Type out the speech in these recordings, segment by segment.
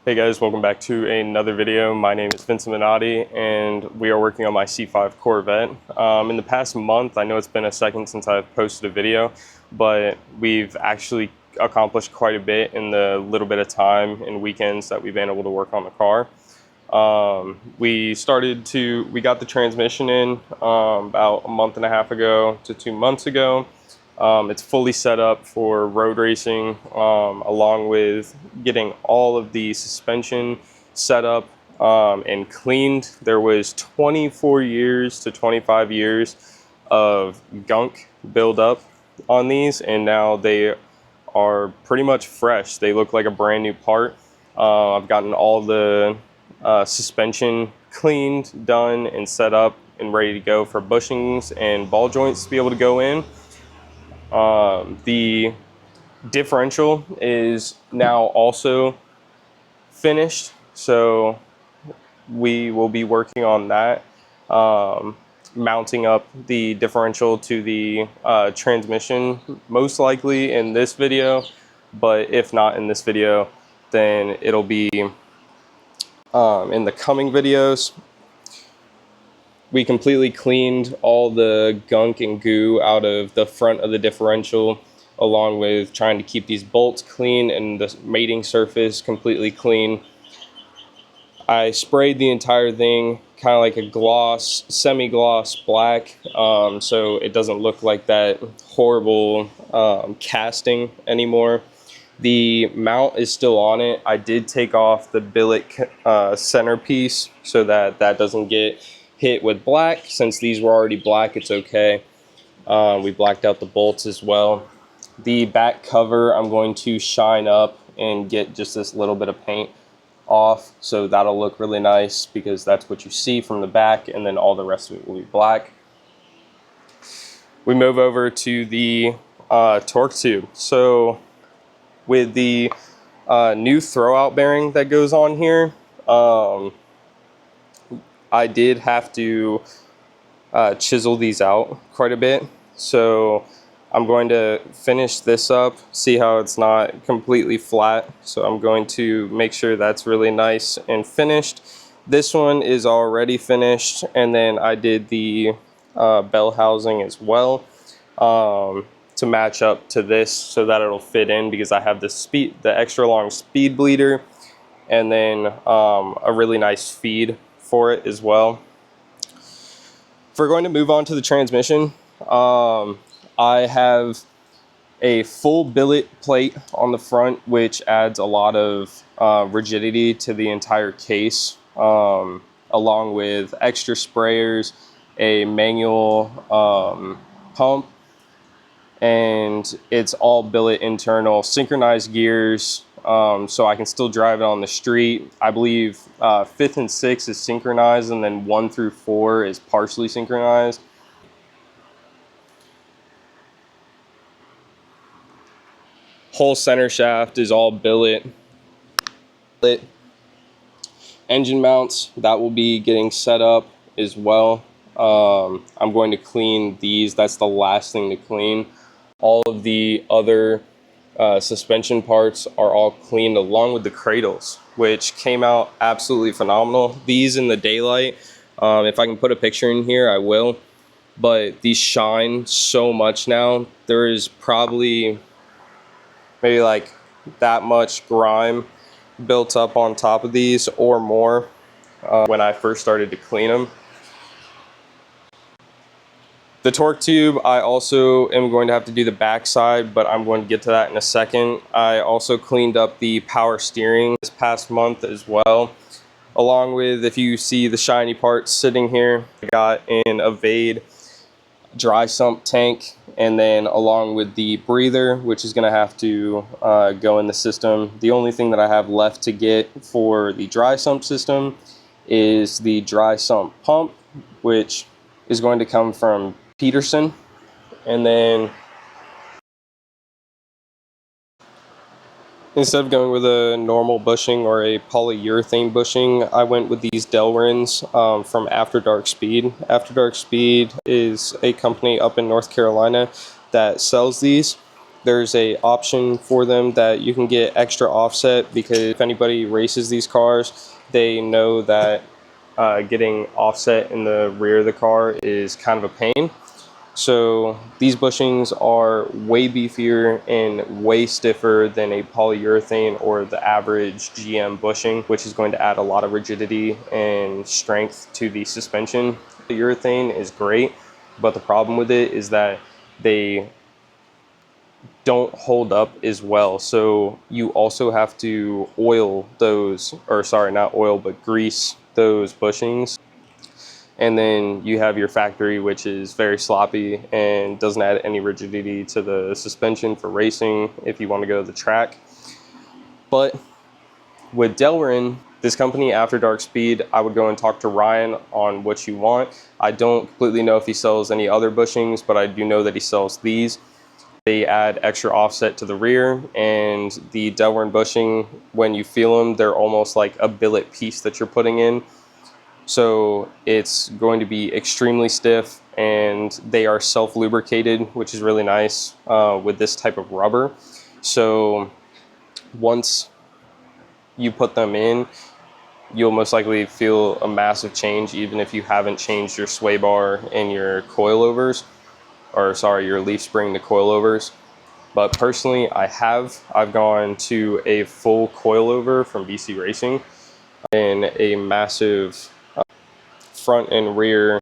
Hey guys, welcome back to another video. My name is Vincent Minotti and we are working on my C5 Corvette. In the past month, I know it's been a second since I've posted a video, but we've actually accomplished quite a bit in the little bit of time and weekends that we've been able to work on the car. We got the transmission in about a month and a half ago to 2 months ago. It's fully set up for road racing, along with getting all of the suspension set up and cleaned. There was 24 years to 25 years of gunk buildup on these, and now they are pretty much fresh. They look like a brand new part. I've gotten all the suspension cleaned, done, and set up and ready to go for bushings and ball joints to be able to go in. The differential is now also finished, so we will be working on that, mounting up the differential to the transmission, most likely in this video, but if not in this video, then it'll be in the coming videos. We completely cleaned all the gunk and goo out of the front of the differential, along with trying to keep these bolts clean and the mating surface completely clean. I sprayed the entire thing kind of like a gloss, semi-gloss black, so it doesn't look like that horrible casting anymore. The mount is still on it. I did take off the billet centerpiece so that that doesn't get hit with black. Since these were already black, it's okay. We blacked out the bolts as well. The back cover I'm going to shine up and get just this little bit of paint off, so that'll look really nice because that's what you see from the back, and then all the rest of it will be black. We move over to the torque tube. So with the new throwout bearing that goes on here, I did have to chisel these out quite a bit, so I'm going to finish this up, see how it's not completely flat, so I'm going to make sure that's really nice and finished. This one is already finished, and then I did the bell housing as well to match up to this so that it'll fit in, because I have the extra long speed bleeder, and then a really nice feed for it as well. If we're going to move on to the transmission, I have a full billet plate on the front, which adds a lot of rigidity to the entire case, along with extra sprayers, a manual pump, and it's all billet internal, synchronized gears, so I can still drive it on the street. I believe 5th and 6th is synchronized, and then 1 through 4 is partially synchronized. Whole center shaft is all billet. Engine mounts, that will be getting set up as well. I'm going to clean these. That's the last thing to clean. All of the other suspension parts are all cleaned, along with the cradles, which came out absolutely phenomenal. These in the daylight, if I can put a picture in here, I will, but these shine so much now. There is probably maybe like that much grime built up on top of these or more when I first started to clean them. The torque tube, I also am going to have to do the backside, but I'm going to get to that in a second. I also cleaned up the power steering this past month as well, along with, if you see the shiny parts sitting here, I got in a Vade dry sump tank, and then along with the breather, which is going to have to go in the system. The only thing that I have left to get for the dry sump system is the dry sump pump, which is going to come from Peterson. And then instead of going with a normal bushing or a polyurethane bushing, I went with these Delrins from After Dark Speed. After Dark Speed is a company up in North Carolina that sells these. there's a option for them that you can get extra offset, because if anybody races these cars, they know that getting offset in the rear of the car is kind of a pain. So these bushings are way beefier and way stiffer than a polyurethane or the average GM bushing, which is going to add a lot of rigidity and strength to the suspension. The urethane is great, but the problem with it is that they don't hold up as well. So you also have to oil those, or sorry, not oil, but grease those bushings. And then you have your factory, which is very sloppy and doesn't add any rigidity to the suspension for racing if you want to go to the track. But with Delrin, this company, After Dark Speed, I would go and talk to Ryan on what you want. I don't completely know if he sells any other bushings, but I do know that he sells these. They add extra offset to the rear, and the Delrin bushing, when you feel them, they're almost like a billet piece that you're putting in. So it's going to be extremely stiff, and they are self-lubricated, which is really nice with this type of rubber. So once you put them in, you'll most likely feel a massive change, even if you haven't changed your sway bar and your coilovers, or sorry, your leaf spring to coilovers. But personally, I've gone to a full coilover from BC Racing and a massive front and rear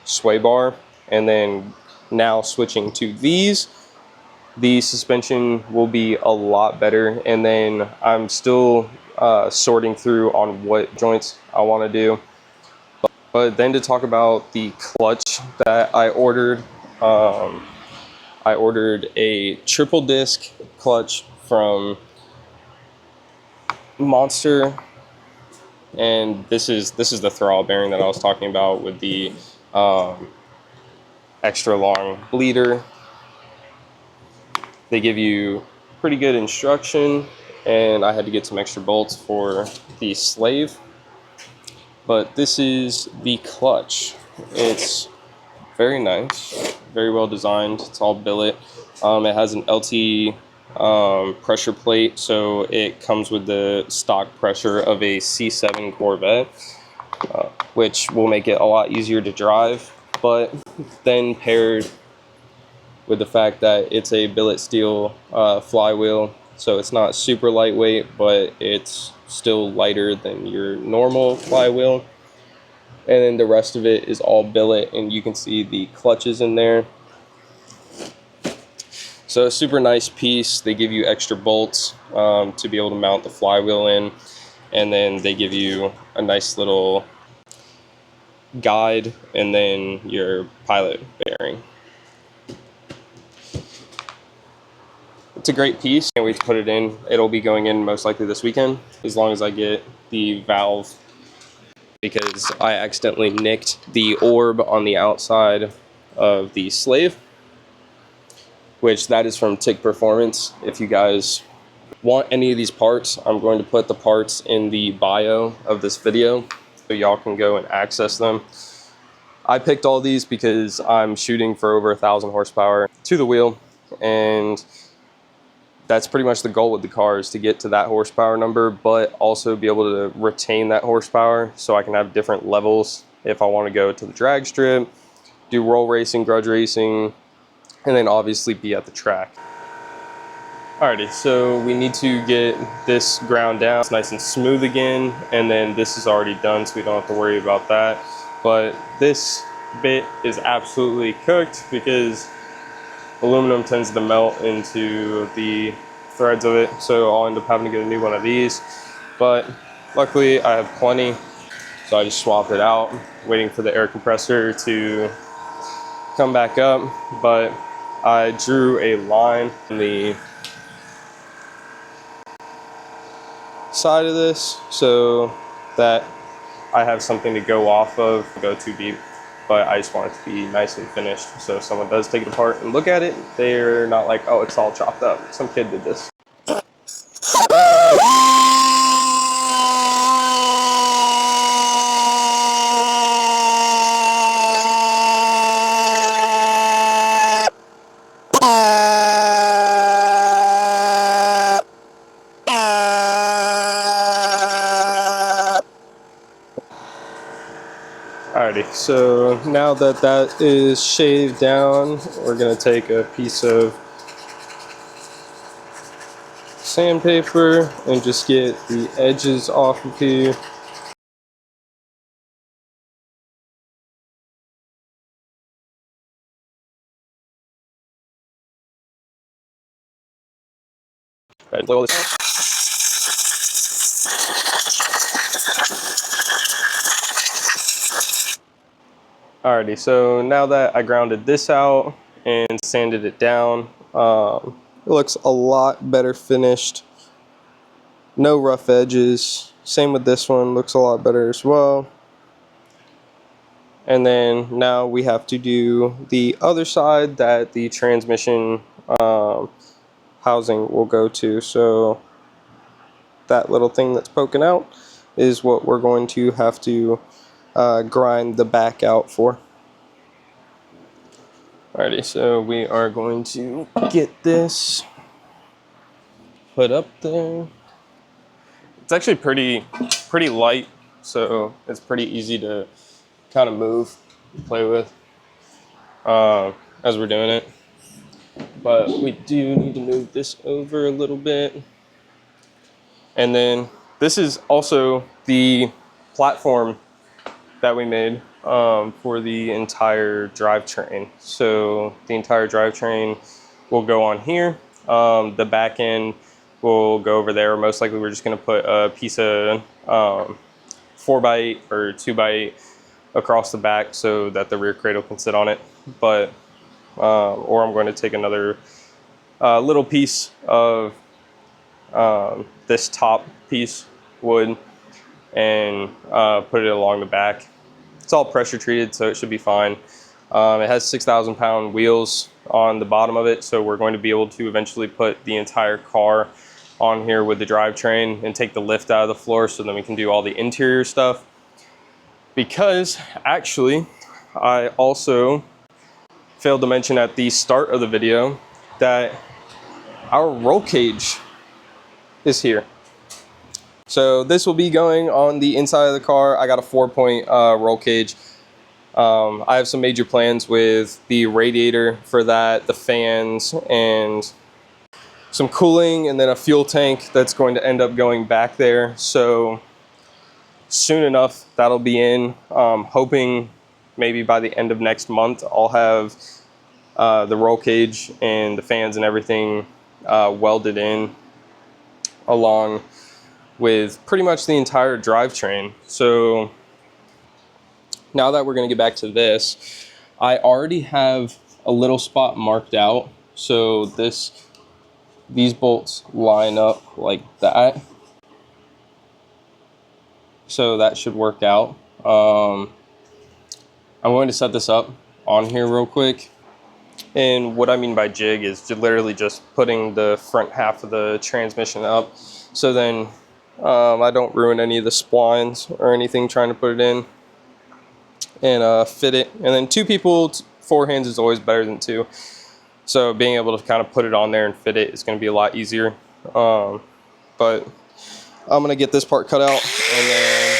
sway bar, and then now switching to these, the suspension will be a lot better. And then I'm still sorting through on what joints I want to do. But then to talk about the clutch that I ordered a triple disc clutch from Monster, and this is the throttle bearing that I was talking about with the extra long bleeder. They give you pretty good instruction, and I had to get some extra bolts for the slave. But this is the clutch. It's very nice, very well designed. It's all billet. It has an LT pressure plate, so it comes with the stock pressure of a C7 Corvette, which will make it a lot easier to drive. But then paired with the fact that it's a billet steel flywheel, so it's not super lightweight, but it's still lighter than your normal flywheel. And then the rest of it is all billet, and you can see the clutches in there. So a super nice piece. They give you extra bolts to be able to mount the flywheel in, and then they give you a nice little guide and then your pilot bearing. It's a great piece. Can't wait to put it in. It'll be going in most likely this weekend, as long as I get the valve, because I accidentally nicked the orb on the outside of the slave, which that is from Tick Performance. If you guys want any of these parts, I'm going to put the parts in the bio of this video so y'all can go and access them. I picked all these because I'm shooting for over 1,000 horsepower to the wheel, and that's pretty much the goal with the car, is to get to that horsepower number, but also be able to retain that horsepower so I can have different levels if I want to go to the drag strip, do roll racing, grudge racing, and then obviously be at the track. Alrighty, so we need to get this ground down. It's nice and smooth again, and then this is already done, so we don't have to worry about that. But this bit is absolutely cooked because aluminum tends to melt into the threads of it, so I'll end up having to get a new one of these. But luckily I have plenty, so I just swapped it out, waiting for the air compressor to come back up. But I drew a line on the side of this so that I have something to go off of, go too deep. But I just want it to be nice and finished, so if someone does take it apart and look at it, they're not like, oh, it's all chopped up. Some kid did this. Alrighty, so now that that is shaved down, we're going to take a piece of sandpaper and just get the edges off of here. Right, blow all this. Alrighty, so now that I grounded this out and sanded it down, it looks a lot better finished. No rough edges. Same with this one, looks a lot better as well. And then now we have to do the other side that the transmission housing will go to. So that little thing that's poking out is what we're going to have to grind the back out for. Alrighty, so we are going to get this put up there. It's actually pretty light, so it's pretty easy to kind of move, play with as we're doing it. But we do need to move this over a little bit. And then this is also the platform that we made for the entire drivetrain. So the entire drivetrain will go on here. The back end will go over there. Most likely we're just gonna put a piece of 4x8 or 2x8 across the back so that the rear cradle can sit on it. But or I'm going to take another little piece of this top piece wood and put it along the back. It's all pressure treated, so it should be fine. It has 6,000 pound wheels on the bottom of it, so we're going to be able to eventually put the entire car on here with the drivetrain and take the lift out of the floor, so then we can do all the interior stuff. Because actually, I also failed to mention at the start of the video that our roll cage is here. So this will be going on the inside of the car. I got a 4-point roll cage. I have some major plans with the radiator for that, the fans, and some cooling, and then a fuel tank that's going to end up going back there. So soon enough, that'll be in. Hoping maybe by the end of next month, I'll have the roll cage and the fans and everything welded in along with pretty much the entire drivetrain. So now that we're going to get back to this, I already have a little spot marked out. So these bolts line up like that. So that should work out. I'm going to set this up on here real quick. And what I mean by jig is literally just putting the front half of the transmission up, so then I don't ruin any of the splines or anything trying to put it in, and fit it. And then 2 people, 4 hands is always better than 2. So being able to kind of put it on there and fit it is going to be a lot easier. But I'm going to get this part cut out, and then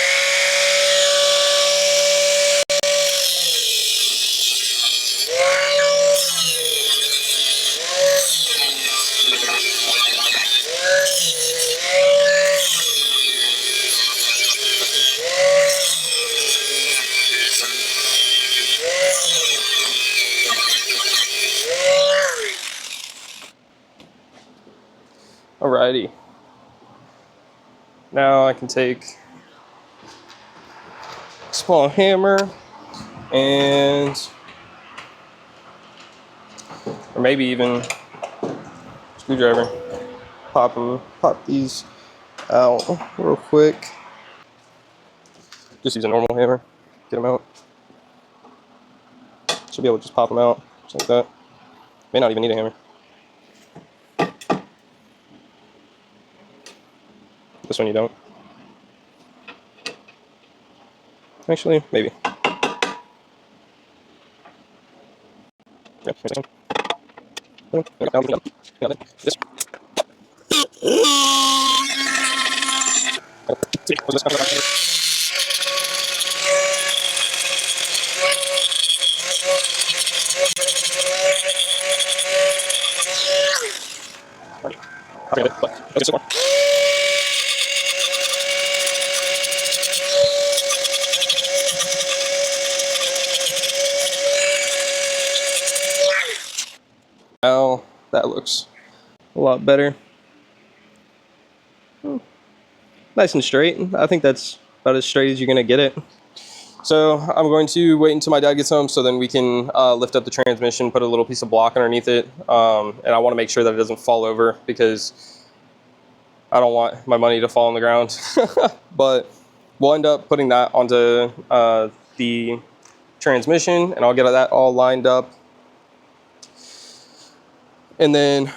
alrighty. Now I can take a small hammer and, or maybe even screwdriver, pop these out real quick. Just use a normal hammer, get them out. Should be able to just pop them out, just like that. May not even need a hammer. This one you don't. Actually, maybe. Yeah, this. Now that looks a lot better. Nice and straight. I think that's about as straight as you're gonna get it. So I'm going to wait until my dad gets home so then we can lift up the transmission, put a little piece of block underneath it, and I want to make sure that it doesn't fall over because I don't want my money to fall on the ground. But we'll end up putting that onto the transmission, and I'll get that all lined up. And then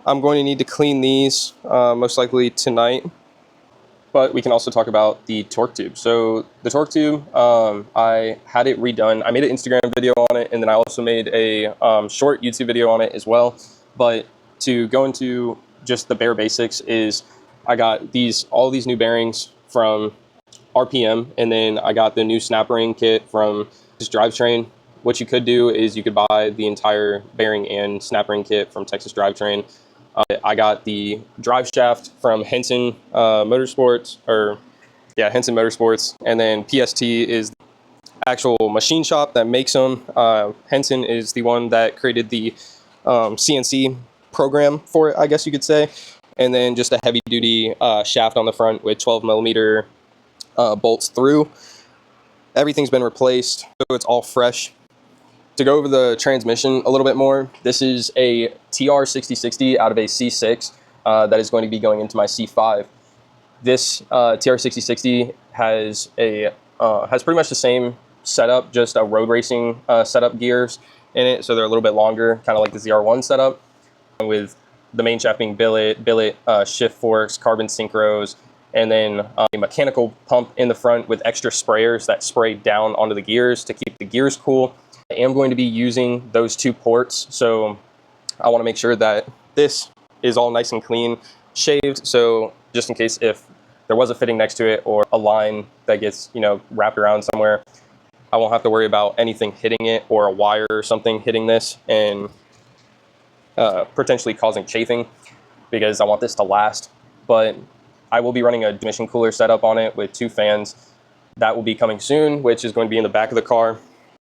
I'm going to need to clean these most likely tonight. But we can also talk about the torque tube. So the torque tube, I had it redone. I made an Instagram video on it, and then I also made a short YouTube video on it as well. But to go into just the bare basics is I got all these new bearings from RPM, and then I got the new snap ring kit from this drivetrain. What you could do is you could buy the entire bearing and snap ring kit from Texas Drivetrain. I got the drive shaft from Henson Motorsports, Henson Motorsports, and then PST is the actual machine shop that makes them. Henson is the one that created the CNC program for it, I guess you could say, and then just a heavy duty shaft on the front with 12 millimeter bolts through. Everything's been replaced, so it's all fresh. To go over the transmission a little bit more, this is a TR6060 out of a C6 that is going to be going into my C5. This TR6060 has pretty much the same setup, just a road racing setup gears in it, so they're a little bit longer, kind of like the ZR1 setup, with the main shaft being billet, shift forks, carbon synchros, and then a mechanical pump in the front with extra sprayers that spray down onto the gears to keep the gears cool. I am going to be using those two ports, so I want to make sure that this is all nice and clean shaved, so just in case if there was a fitting next to it or a line that gets wrapped around somewhere, I won't have to worry about anything hitting it or a wire or something hitting this and potentially causing chafing, because I want this to last. But I will be running a emission cooler setup on it with 2 fans. That will be coming soon, which is going to be in the back of the car.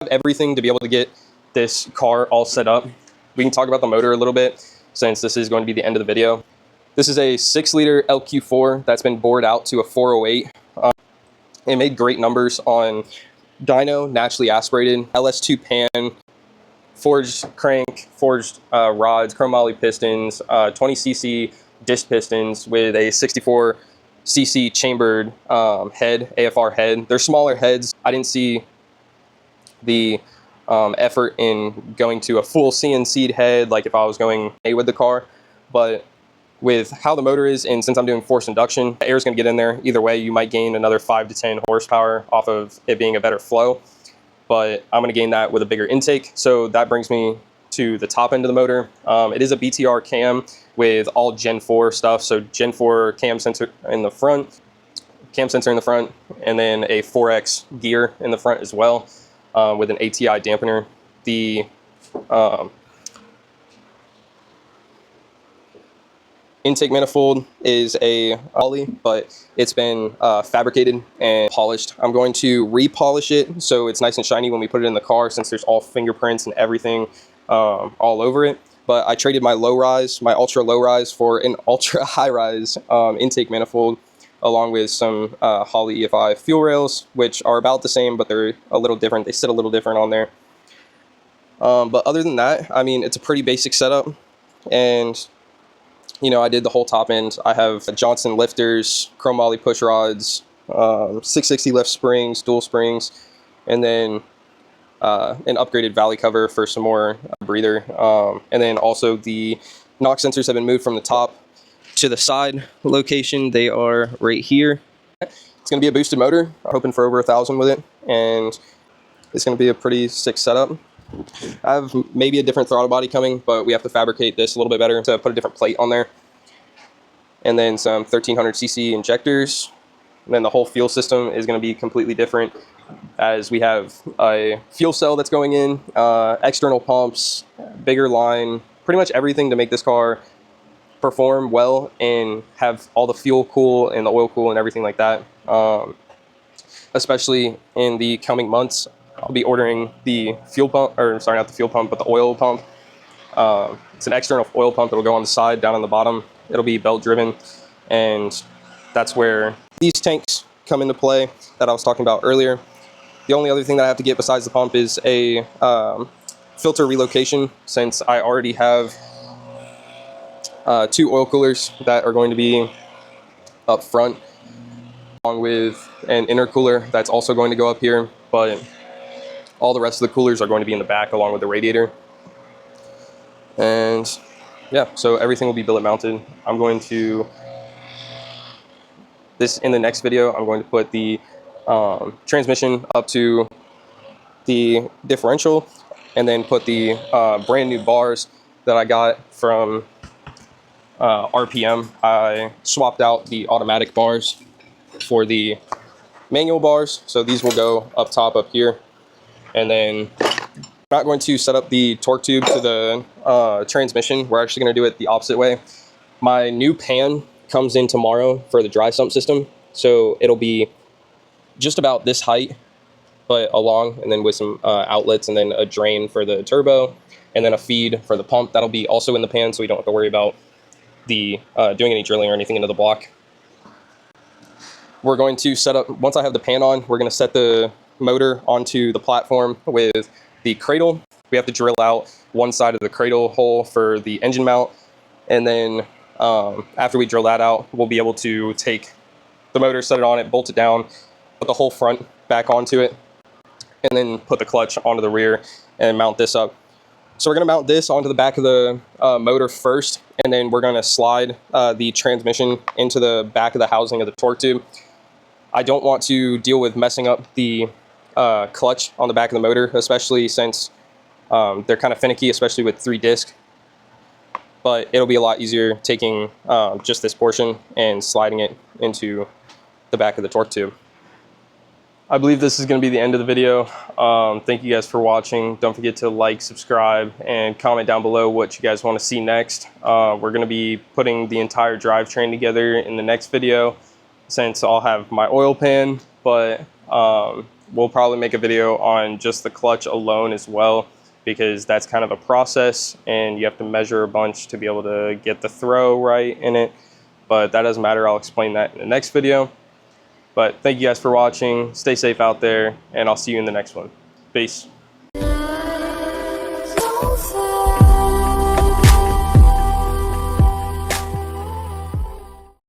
Everything to be able to get this car all set up. We can talk about the motor a little bit since this is going to be the end of the video. This is a 6-liter LQ4 that's been bored out to a 408. It made great numbers on dyno, naturally aspirated, LS2 pan, forged crank, forged rods, chromoly pistons, 20cc disc pistons with a 64cc chambered head, AFR head. They're smaller heads. I didn't see the effort in going to a full CNC'd head like if I was going A with the car, but with how the motor is, and since I'm doing forced induction, the air is going to get in there. Either way, you might gain another 5 to 10 horsepower off of it being a better flow, but I'm going to gain that with a bigger intake. So that brings me to the top end of the motor. It is a BTR cam with all Gen 4 stuff, so Gen 4 cam sensor in the front, and then a 4X gear in the front as well. With an ATI dampener. The intake manifold is a poly, but it's been fabricated and polished. I'm going to repolish it so it's nice and shiny when we put it in the car, since there's all fingerprints and everything all over it. But I traded my ultra low rise for an ultra high rise intake manifold, along with some Holley EFI fuel rails, which are about the same, but they're a little different. They sit a little different on there. But other than that, I mean, it's a pretty basic setup. And, I did the whole top end. I have Johnson lifters, chromoly push rods, 660 lift springs, dual springs, and then an upgraded valley cover for some more breather. And then also the knock sensors have been moved from the top to the side location. They are right here. It's going to be a boosted motor. I'm hoping for over 1,000 with it, and it's going to be a pretty sick setup. I have maybe a different throttle body coming, but we have to fabricate this a little bit better to put a different plate on there. And then some 1300cc injectors. And then the whole fuel system is going to be completely different, as we have a fuel cell that's going in, external pumps, bigger line, pretty much everything to make this car perform well and have all the fuel cool and the oil cool and everything like that. Especially in the coming months, I'll be ordering the fuel pump, or sorry, not the fuel pump, but the oil pump. It's an external oil pump. It'll go on the side, down on the bottom. It'll be belt driven, and that's where these tanks come into play that I was talking about earlier. The only other thing that I have to get besides the pump is a filter relocation, since I already have 2 oil coolers that are going to be up front, along with an intercooler that's also going to go up here, but all the rest of the coolers are going to be in the back along with the radiator. And yeah, so everything will be billet mounted. I'm going to, in the next video, I'm going to put the transmission up to the differential, and then put the brand new bars that I got from RPM. I swapped out the automatic bars for the manual bars, so these will go up top up here. And then I'm not going to set up the torque tube to the transmission. We're actually going to do it the opposite way. My new pan comes in tomorrow for the dry sump system, so it'll be just about this height, but along, and then with some outlets, and then a drain for the turbo, and then a feed for the pump. That'll be also in the pan, so we don't have to worry about the doing any drilling or anything into the block. We're going to set up, once I have the pan on, we're going to set the motor onto the platform with the cradle. We have to drill out one side of the cradle hole for the engine mount, and then after we drill that out, we'll be able to take the motor, set it on it, bolt it down, put the whole front back onto it, and then put the clutch onto the rear and mount this up. So we're going to mount this onto the back of the motor first, and then we're going to slide the transmission into the back of the housing of the torque tube. I don't want to deal with messing up the clutch on the back of the motor, especially since they're kind of finicky, especially with 3 disc. But it'll be a lot easier taking just this portion and sliding it into the back of the torque tube. I believe this is going to be the end of the video. Thank you guys for watching. Don't forget to like, subscribe, and comment down below what you guys want to see next. We're going to be putting the entire drivetrain together in the next video, since I'll have my oil pan, but we'll probably make a video on just the clutch alone as well, because that's kind of a process and you have to measure a bunch to be able to get the throw right in it. But that doesn't matter. I'll explain that in the next video. But thank you guys for watching. Stay safe out there, and I'll see you in the next one. Peace.